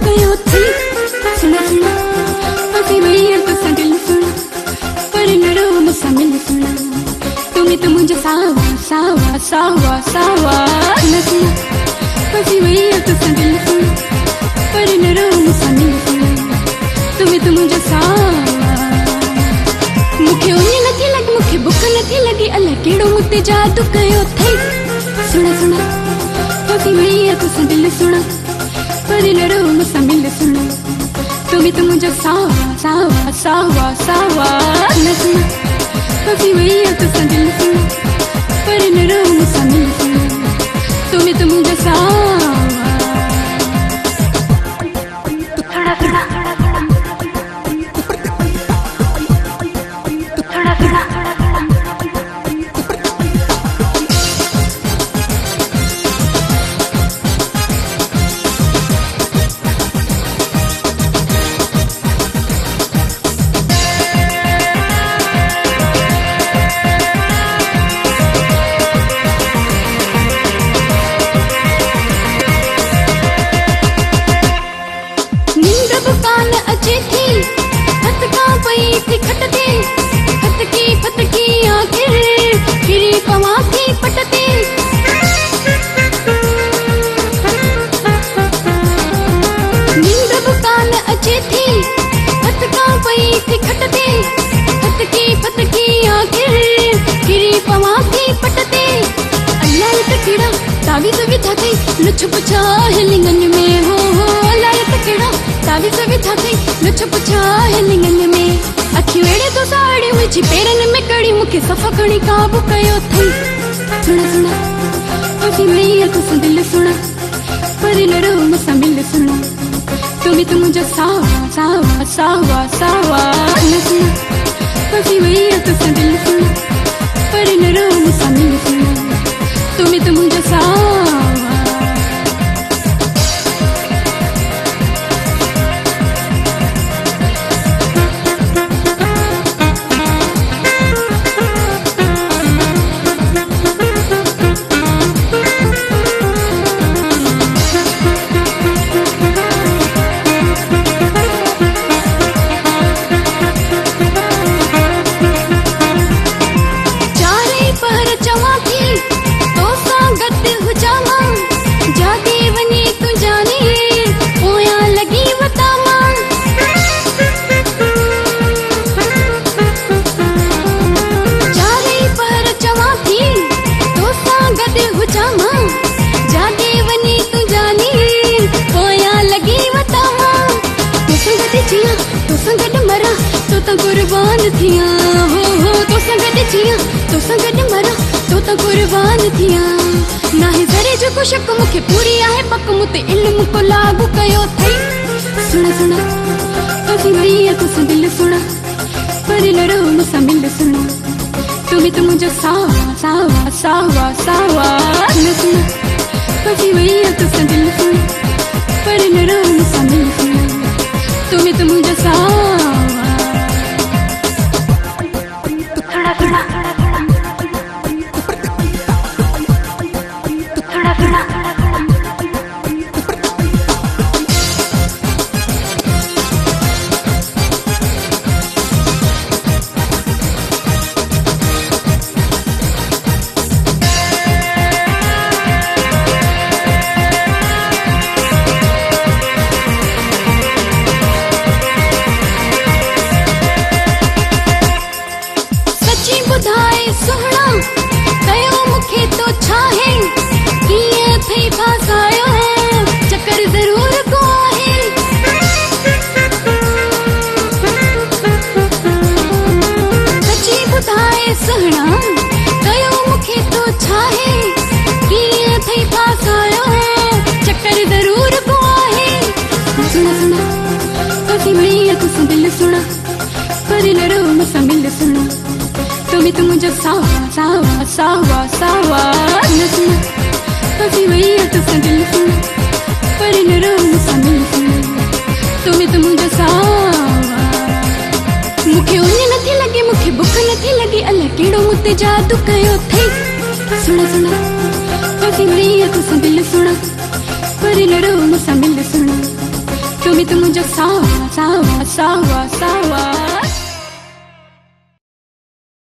कयो थी सुना सुना अभी मैं तो संदिल सुना पर लड़ो मुझसे मिल सुना तुम्हें तो मुझे सावा सावा सावा सावा सुना सुना अभी मैं तो संदिल सुना पर लड़ो मुझसे मिल सुना तुम्हें तो मुझे सावा मुखे उन्हें नथी लगी मुखे बुख नथी लगी अल्लाह केड़ो मुते जादू कयो थी सुना सुना अभी मैं तो संदिल सुना पर लड़ो मुझसे मिल सुना तुम्हें तो मुझे सावा सावा सावा सावा सुना सुना अभी मैं तो संदिल सुना पर लड़ो मुझसे मिल सुना तुम्हें तो मुझे सावा थोड़ा थोड़ा तावीज़ भी था कई लुच पुछा है लिंगन में हो लायक केड़ा तावीज़ भी था कई लुच पुछा है लिंगन में अखी वेड़े तो साड़ी मुझी पेरन में कड़ी मुखे सफा खणी काबू कयो थई सुना सुना अभी मैं तो संदिल सुना पर लड़ो मुझसे मिल सुना तुम्हें तो मुझे सावा सावा सावा सावा सुना सुना अभी मैं तो संदिल सुना पर लड़ो मुझसे मिल सुना तुम्हें तो मुझे सावा कुर्बान थिया हो तो संगत जिया तो संगत मरा तो कुर्बान थिया ना ही जरे जो को शक मुखे पूरी आहे पक मुते इल्म को लागू कयो थई सुना सुना अभी मैं तो संदिल सुना पर लड़ो मुझसे मिल सुना तुम्हें तो मुझे सावा सावा सावा सावा सुना सुना अभी मैं तो संदिल सुना पर लड़ो मुझसे मिल सुना तुम्हें तो मुझे सावा सुना पर लड़ो मुझसे मिल सुना तुम्हें तो मुझे सावा सावा सावा सावा सुना सुना अभी मैं तो संदिल सुना पर लड़ो मुझसे मिल सुना तुम्हें तो मुझे सावा मुखे उन्हें नथी लगी मुखे बुख नथी लगी अल्लाह केड़ो मुते जादू कयो थई सुना सुना अभी मैं तो संदिल सुना पर लड़ो मुझसे मिल सुना तुम्हें तो मुझे सावा सावा सावा सावा